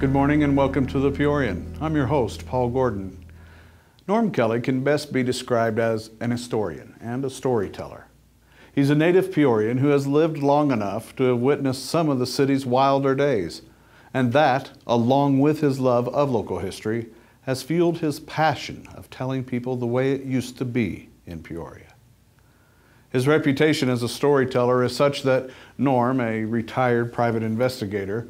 Good morning and welcome to the Peorian. I'm your host, Paul Gordon. Norm Kelly can best be described as an historian and a storyteller. He's a native Peorian who has lived long enough to have witnessed some of the city's wilder days, and that, along with his love of local history, has fueled his passion of telling people the way it used to be in Peoria. His reputation as a storyteller is such that Norm, a retired private investigator,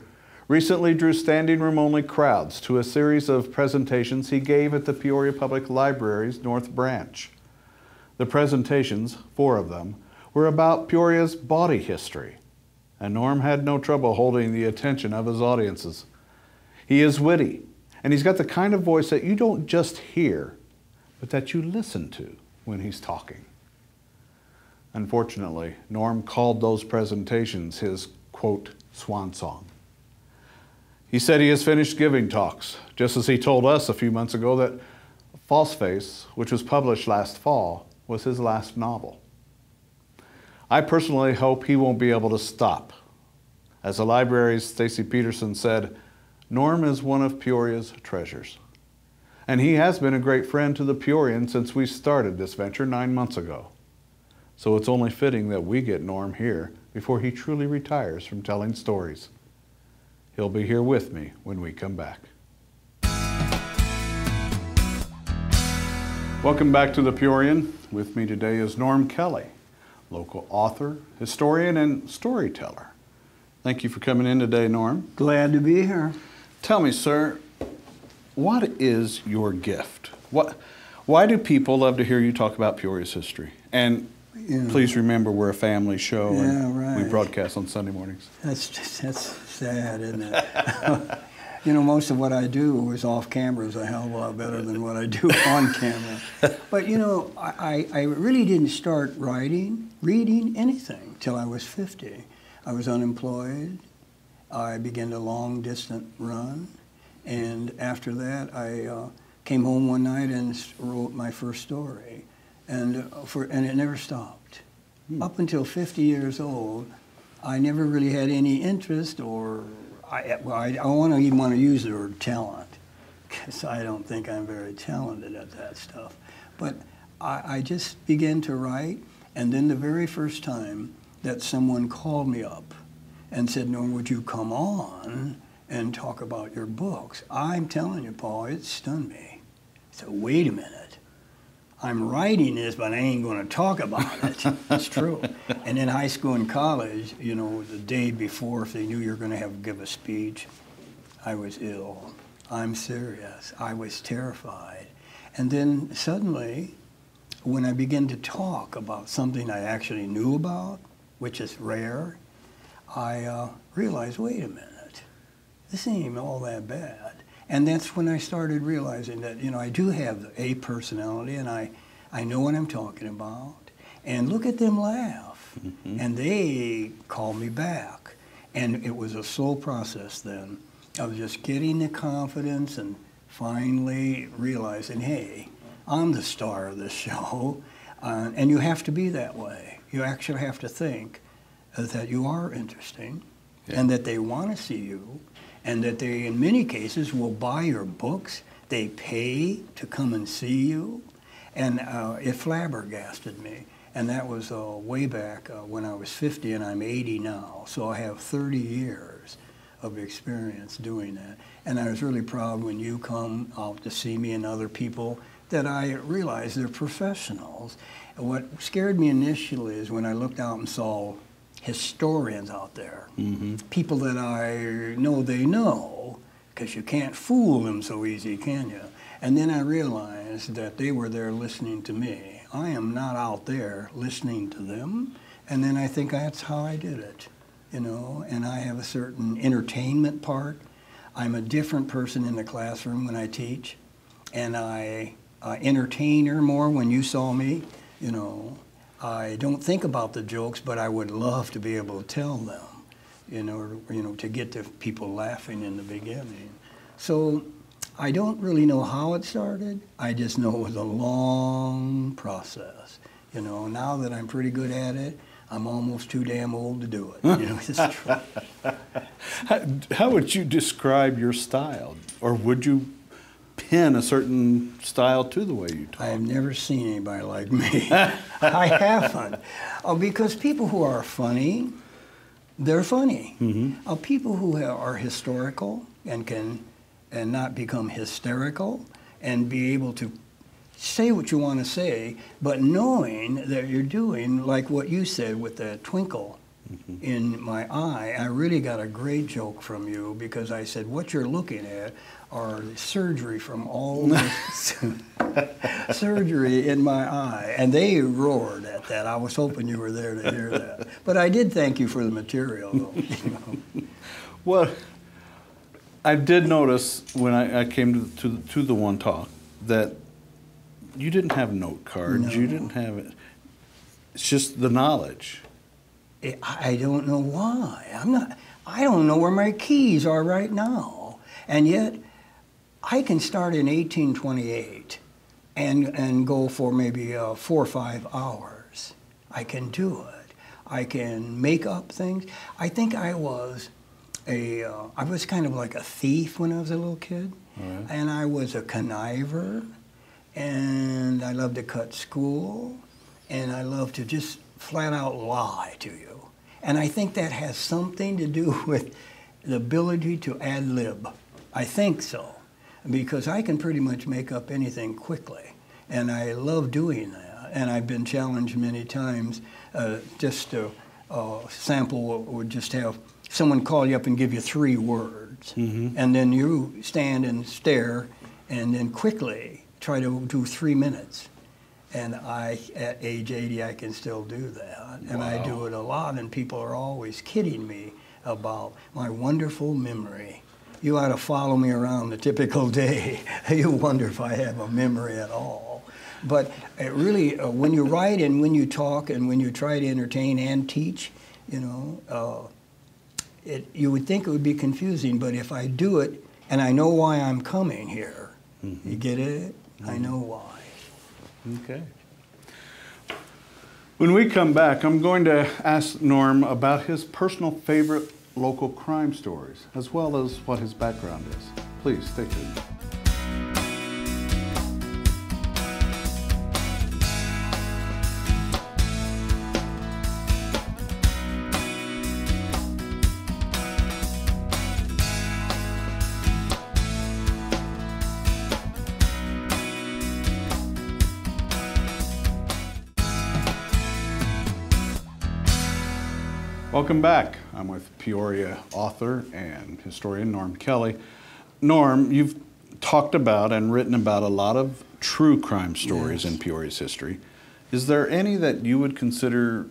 recently drew standing room only crowds to a series of presentations he gave at the Peoria Public Library's North Branch. The presentations, 4 of them, were about Peoria's body history, and Norm had no trouble holding the attention of his audiences. He is witty, and he's got the kind of voice that you don't just hear, but that you listen to when he's talking. Unfortunately, Norm called those presentations his, quote, swan song. He said he has finished giving talks, just as he told us a few months ago that False Face, which was published last fall, was his last novel. I personally hope he won't be able to stop. As the library's Stacy Peterson said, Norm is one of Peoria's treasures. And he has been a great friend to the Peorian since we started this venture 9 months ago. So it's only fitting that we get Norm here before he truly retires from telling stories. He'll be here with me when we come back. Welcome back to the Peorian. With me today is Norm Kelly, local author, historian, and storyteller. Thank you for coming in today, Norm. Glad to be here. Tell me, sir, what is your gift? Why do people love to hear you talk about Peoria's history? And please remember, we're a family show, and we broadcast on Sunday mornings. That's sad, isn't it? Most of what I do is off camera is a hell of a lot better than what I do on camera. But, I really didn't start reading anything till I was 50. I was unemployed. I began a long-distance run. And after that, I came home one night and wrote my first story. And it never stopped. Up until 50 years old, I never really had any interest, or I don't even want to use the word talent, because I don't think I'm very talented at that stuff. But I just began to write, and then the very first time that someone called me up and said, "Norm, would you come on and talk about your books?" I'm telling you, Paul, it stunned me. So wait a minute. I'm writing this, but I ain't going to talk about it. It's true. And in high school and college, the day before, if they knew you were going to give a speech, I was ill. I'm serious. I was terrified. And then suddenly, when I began to talk about something I actually knew about, which is rare, I realized, wait a minute, this ain't even all that bad. And that's when I started realizing that, I do have a personality, and I know what I'm talking about. And look at them laugh. Mm-hmm. And they call me back. And it was a slow process then of just getting the confidence and finally realizing, hey, I'm the star of this show. And you have to be that way. You actually have to think that you are interesting, and that they want to see you, and that they, in many cases, will buy your books. They pay to come and see you. And it flabbergasted me. And that was way back when I was 50, and I'm 80 now. So I have 30 years of experience doing that. And I was really proud when you come out to see me and other people that I realized they're professionals. And what scared me initially is when I looked out and saw historians out there, people that I know they know, because you can't fool them so easy, can you? And then I realized that they were there listening to me. I am not out there listening to them, and then I think that's how I did it, and I have a certain entertainment part. I'm a different person in the classroom when I teach, and I entertain her more when you saw me, I don't think about the jokes, but I would love to be able to tell them, to get the people laughing in the beginning. So I don't really know how it started. I just know it was a long process. Now that I'm pretty good at it, I'm almost too damn old to do it. It's true. How would you describe your style? Or would you pin a certain style to the way you talk? I have never seen anybody like me. I haven't. Because people who are funny, they're funny. Mm-hmm. People who are historical and can not become hysterical and be able to say what you want to say, but knowing that you're doing like what you said with the twinkle in my eye. I really got a great joke from you because I said, what you're looking at are surgery from all this surgery in my eye. And they roared at that. I was hoping you were there to hear that. But I did thank you for the material, though. You know. Well, I did notice when I came to the one talk that you didn't have note cards. No. You didn't have it. It's just the knowledge. I don't know why. I don't know where my keys are right now. And yet, I can start in 1828 and go for maybe 4 or 5 hours. I can do it. I can make up things. I think I was kind of like a thief when I was a little kid. Right. And I was a conniver. And I loved to cut school. And I loved to just flat out lie to you. And I think that has something to do with the ability to ad lib. I think so. Because I can pretty much make up anything quickly. And I love doing that. And I've been challenged many times just to sample would just have someone call you up and give you 3 words. Mm-hmm. And then you stand and stare and then quickly try to do 3 minutes. And at age 80, I can still do that. And I do it a lot, and people are always kidding me about my wonderful memory. You ought to follow me around the typical day. You wonder if I have a memory at all. But it really, when you write and when you talk and when you try to entertain and teach, you know, you would think it would be confusing, but if I do it and I know why I'm coming here, you get it? I know why. Okay. When we come back, I'm going to ask Norm about his personal favorite local crime stories, as well as what his background is. Please stay tuned. Welcome back. I'm with Peoria author and historian Norm Kelly. Norm, you've talked about and written about a lot of true crime stories in Peoria's history. Is there any that you would consider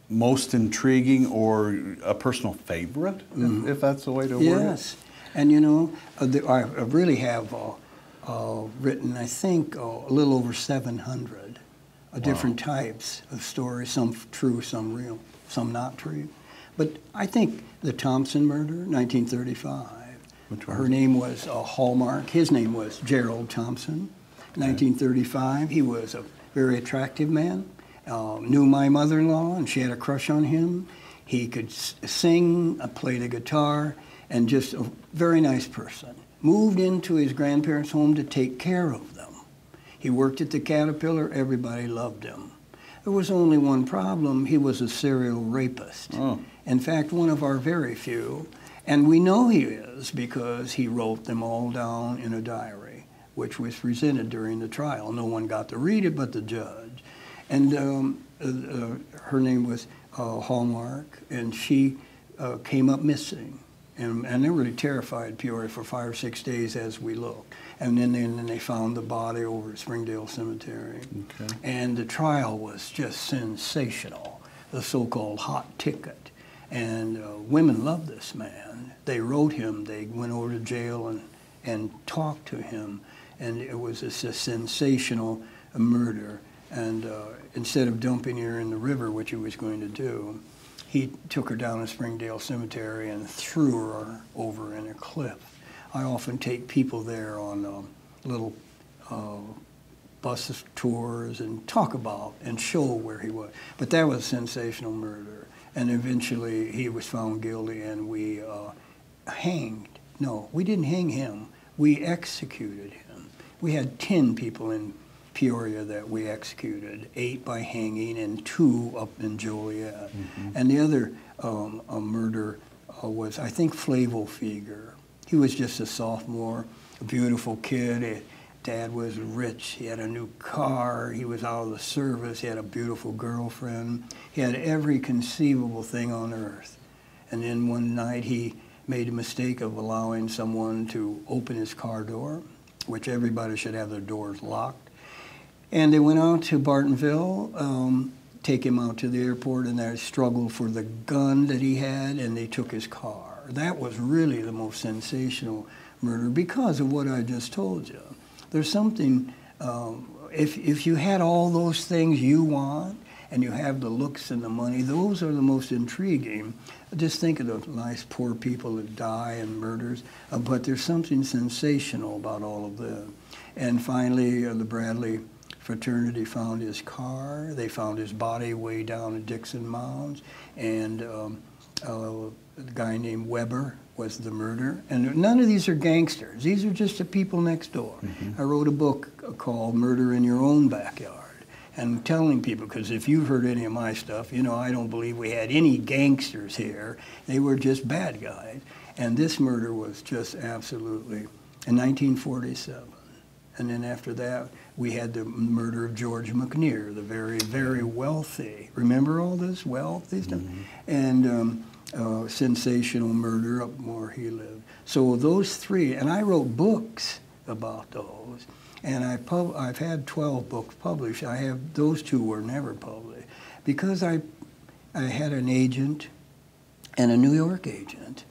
most intriguing or a personal favorite, if that's the way to word it? Yes. And you know, I really have written, I think, a little over 700 different types of stories, some true, some real, some not true. But I think the Thompson murder, 1935. Her name was Hallmark. His name was Gerald Thompson. 1935. He was a very attractive man. Knew my mother-in-law, and she had a crush on him. He could sing, play the guitar, and just a very nice person. Moved into his grandparents' home to take care of them. He worked at the Caterpillar. Everybody loved him. There was only one problem. He was a serial rapist. Oh. In fact, one of our very few. And we know he is because he wrote them all down in a diary, which was presented during the trial. No one got to read it but the judge. And her name was Hallmark, and she came up missing. And they really terrified Peoria for 5 or 6 days as we looked. And then they found the body over at Springdale Cemetery. Okay. And the trial was just sensational, the so-called hot ticket. And women loved this man. They wrote him. They went over to jail and talked to him. And it was just a sensational murder. And instead of dumping her in the river, which he was going to do, he took her down to Springdale Cemetery and threw her over in a cliff. I often take people there on little bus tours and talk about and show where he was. But that was a sensational murder. And eventually he was found guilty and we hanged. No, we didn't hang him. We executed him. We had 10 people in Peoria that we executed, 8 by hanging and 2 up in Joliet. And the other murder was, I think, Flavel Feger. He was just a sophomore, a beautiful kid. Dad was rich. He had a new car. He was out of the service. He had a beautiful girlfriend. He had every conceivable thing on earth. And then one night he made a mistake of allowing someone to open his car door, which everybody should have their doors locked. And they went out to Bartonville, take him out to the airport, and they struggled for the gun that he had, and they took his car. That was really the most sensational murder because of what I just told you. There's something, if you had all those things you want, and you have the looks and the money, those are the most intriguing. Just think of the nice poor people that die in murders, but there's something sensational about all of them. And finally, the Bradley fraternity found his car. They found his body way down in Dixon Mounds, and a guy named Weber was the murderer. And none of these are gangsters. These are just the people next door. I wrote a book called Murder in Your Own Backyard. And telling people, because if you've heard any of my stuff, you know I don't believe we had any gangsters here. They were just bad guys. And this murder was just absolutely, in 1947. And then after that, we had the murder of George McNear, the very, very wealthy. Remember all this wealthy stuff? And sensational murder up where he lived. So those 3, and I wrote books about those. And I've had 12 books published. Those 2 were never published because I had an agent and a New York agent,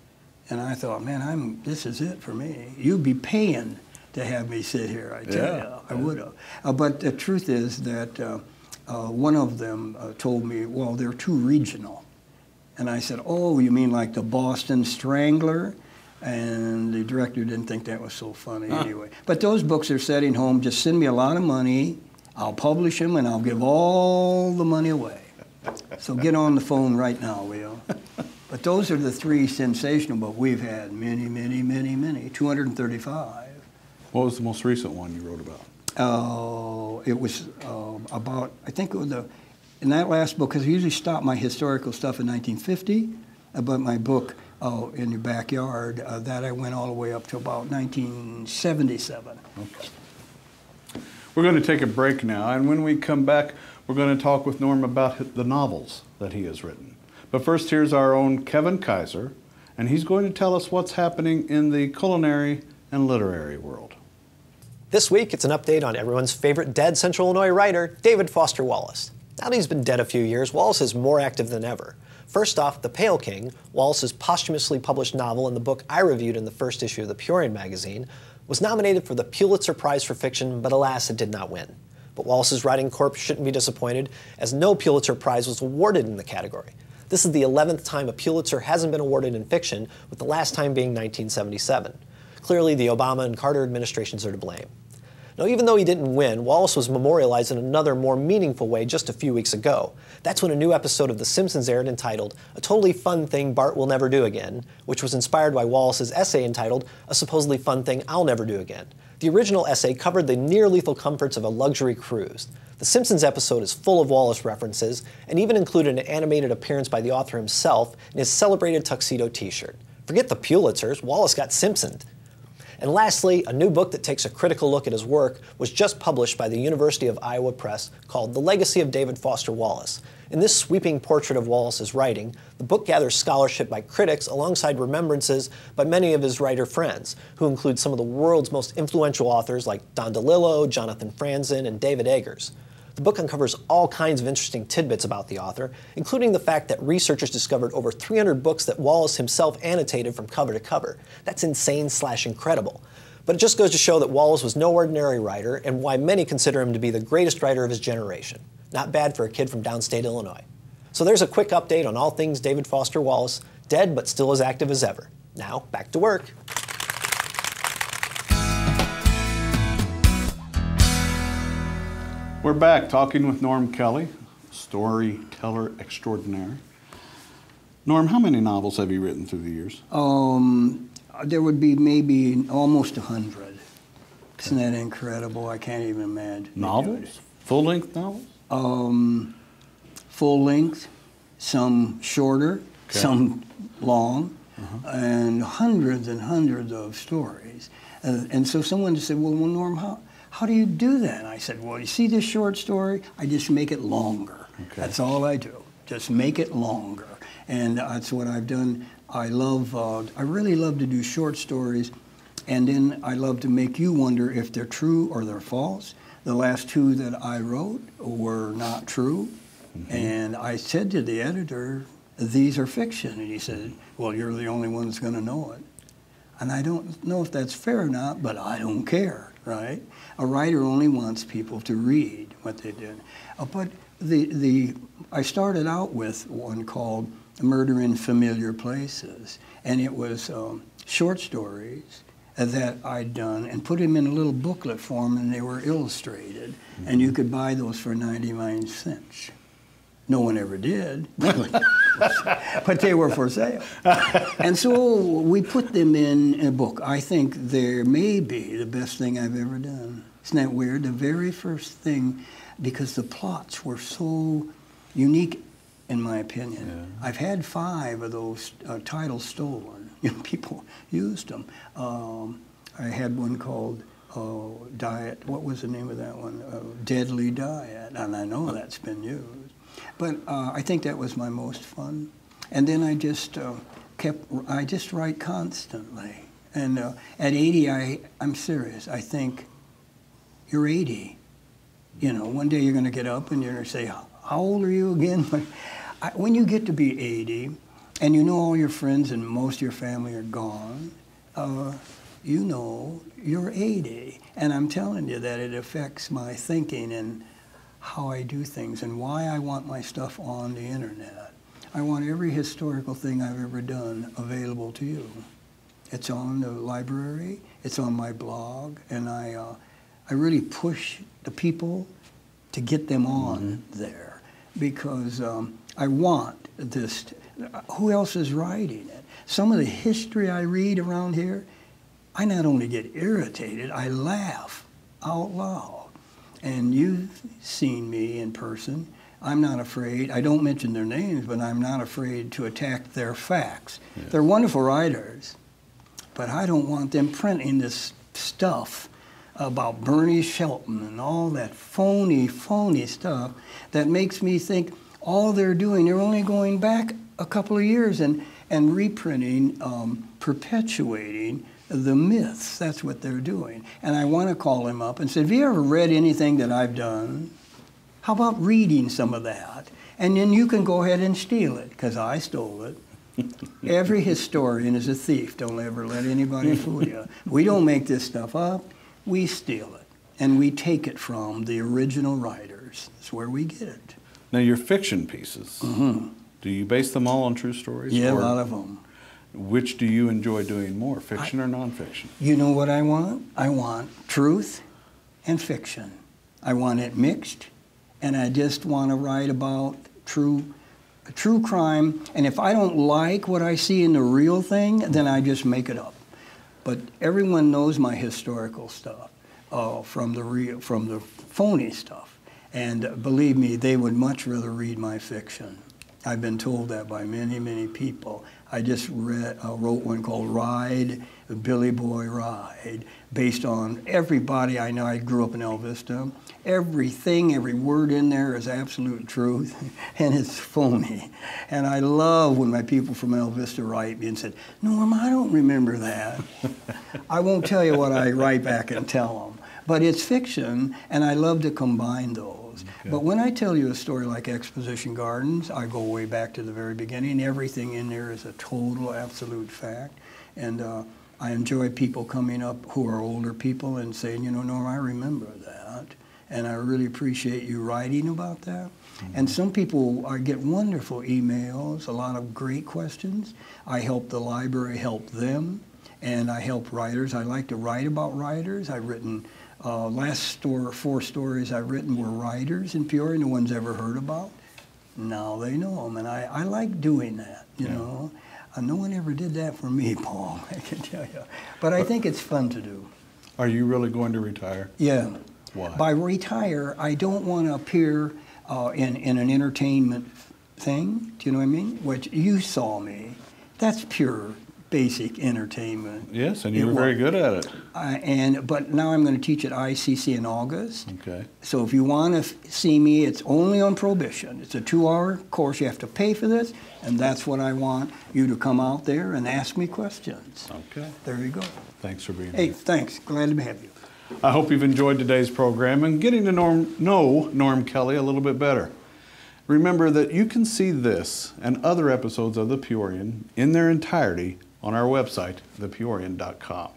and I thought, man, this is it for me. You'd be paying to have me sit here. I tell you, I would have. But the truth is that one of them told me, well, they're too regional, and I said, oh, you mean like the Boston Strangler? And the director didn't think that was so funny anyway. But those books are sitting home. Just send me a lot of money. I'll publish them, and I'll give all the money away. So get on the phone right now, Will. But those are the 3 sensational, but we've had many, many, many, many, 235. What was the most recent one you wrote about? It was about, I think it was in that last book, because I usually stop my historical stuff in 1950, but my book, in Your Backyard, that I went all the way up to about 1977. Okay. We're going to take a break now, and when we come back, we're going to talk with Norm about the novels that he has written. But first, here's our own Kevin Kaiser, and he's going to tell us what's happening in the culinary and literary world. This week, it's an update on everyone's favorite dead Central Illinois writer, David Foster Wallace. Now that he's been dead a few years, Wallace is more active than ever. First off, The Pale King, Wallace's posthumously published novel and the book I reviewed in the first issue of the Peorian magazine, was nominated for the Pulitzer Prize for Fiction, but alas, it did not win. But Wallace's writing corps shouldn't be disappointed, as no Pulitzer Prize was awarded in the category. This is the 11th time a Pulitzer hasn't been awarded in fiction, with the last time being 1977. Clearly, the Obama and Carter administrations are to blame. Now, even though he didn't win, Wallace was memorialized in another, more meaningful way just a few weeks ago. That's when a new episode of The Simpsons aired entitled A Totally Fun Thing Bart Will Never Do Again, which was inspired by Wallace's essay entitled A Supposedly Fun Thing I'll Never Do Again. The original essay covered the near-lethal comforts of a luxury cruise. The Simpsons episode is full of Wallace references, and even included an animated appearance by the author himself in his celebrated tuxedo t-shirt. Forget the Pulitzers, Wallace got Simpsoned. And lastly, a new book that takes a critical look at his work was just published by the University of Iowa Press called The Legacy of David Foster Wallace. In this sweeping portrait of Wallace's writing, the book gathers scholarship by critics alongside remembrances by many of his writer friends, who include some of the world's most influential authors like Don DeLillo, Jonathan Franzen, and David Eggers. The book uncovers all kinds of interesting tidbits about the author, including the fact that researchers discovered over 300 books that Wallace himself annotated from cover to cover. That's insane/incredible. But it just goes to show that Wallace was no ordinary writer, and why many consider him to be the greatest writer of his generation. Not bad for a kid from downstate Illinois. So there's a quick update on all things David Foster Wallace, dead but still as active as ever. Now, back to work. We're back talking with Norm Kelly, storyteller extraordinaire. Norm, how many novels have you written through the years? There would be maybe almost 100. Isn't that incredible? I can't even imagine. Novels? Full-length novels? Full length, some shorter, Okay. some long, and hundreds of stories. And so someone said, well, Norm, how do you do that? And I said, well, you see this short story? I just make it longer. Okay. That's all I do. Just make it longer. And that's what I've done. I really love to do short stories, and then I love to make you wonder if they're true or they're false. The last two that I wrote were not true, and I said to the editor, these are fiction. And he said, well, you're the only one that's going to know it. And I don't know if that's fair or not, but I don't care, right? A writer only wants people to read what they did. But I started out with one called Murder in Familiar Places, and it was short stories that I'd done and put them in a little booklet form, and they were illustrated, and you could buy those for 99 cents. No one ever did, but they were for sale. And so we put them in a book. I think they may be the best thing I've ever done. Isn't that weird? The very first thing, because the plots were so unique, in my opinion. Yeah. I've had 5 of those titles stolen. People used them. I had one called Diet. What was the name of that one? Deadly Diet. And I know that's been used. But I think that was my most fun. And then I just I just write constantly. And at 80, I'm serious. I think, you're 80. You know, one day you're going to get up and you're going to say, how old are you again? When you get to be 80, and you know all your friends and most of your family are gone, you know you're 80. And I'm telling you that it affects my thinking and how I do things and why I want my stuff on the internet. I want every historical thing I've ever done available to you. It's on the library, it's on my blog, and I really push the people to get them on there, because I want this. Who else is writing it? Some of the history I read around here, I not only get irritated, I laugh out loud. And you've seen me in person. I'm not afraid. I don't mention their names, but I'm not afraid to attack their facts. Yeah. They're wonderful writers, but I don't want them printing this stuff about Bernie Shelton and all that phony stuff that makes me think all they're doing, they're only going back a couple of years and reprinting, perpetuating the myths. That's what they're doing. And I want to call him up and say, have you ever read anything that I've done? How about reading some of that? And then you can go ahead and steal it, because I stole it. Every historian is a thief. Don't ever let anybody fool you. We don't make this stuff up. We steal it. And we take it from the original writers. That's where we get it. Now, your fiction pieces, do you base them all on true stories? Yeah, a lot of them. Which do you enjoy doing more, fiction or nonfiction? You know what I want? I want truth and fiction. I want it mixed, and I just want to write about true crime. And if I don't like what I see in the real thing, then I just make it up. But everyone knows my historical stuff from the phony stuff. And believe me, they would much rather read my fiction. I've been told that by many, many people. I just wrote one called Ride, Billy Boy Ride, based on everybody I know. I grew up in El Vista. Everything, every word in there is absolute truth, and it's phony. And I love when my people from El Vista write me and said, Norm, I don't remember that. I won't tell you what I write back and tell them. But it's fiction, and I love to combine those. Okay. But when I tell you a story like Exposition Gardens, I go way back to the very beginning. Everything in there is a total, absolute fact. And I enjoy people coming up who are older people and saying, you know, Norm, I remember that. And I really appreciate you writing about that. And some people, I get wonderful emails, a lot of great questions. I help the library help them, and I help writers. I like to write about writers. I've written, last 4 stories I've written were writers in Peoria no one's ever heard about. now they know them, and I like doing that, you know. No one ever did that for me, Paul, I can tell you. But I think it's fun to do. Are you really going to retire? Yeah. Why? By retire, I don't want to appear in an entertainment thing, do you know what I mean? Which you saw me. That's pure, basic entertainment. Yes, and you were very good at it. But now I'm going to teach at ICC in August. Okay. So if you want to see me, it's only on prohibition. It's a 2-hour course. You have to pay for this, and that's what I want you to come out there and ask me questions. Okay. There you go. Thanks for being Hey, here. thanks. Glad to have you. I hope you've enjoyed today's program and getting to know Norm Kelly a little bit better. Remember that you can see this and other episodes of The Peorian in their entirety on our website, thepeorian.com.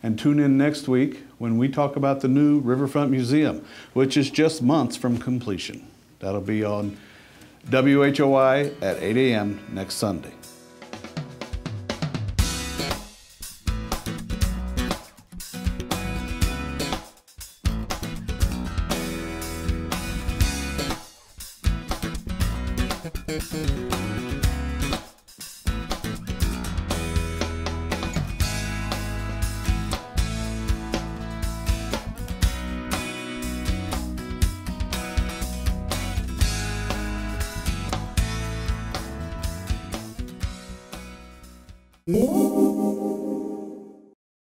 And tune in next week when we talk about the new Riverfront Museum, which is just months from completion. That'll be on WHOI at 8 a.m. next Sunday. Música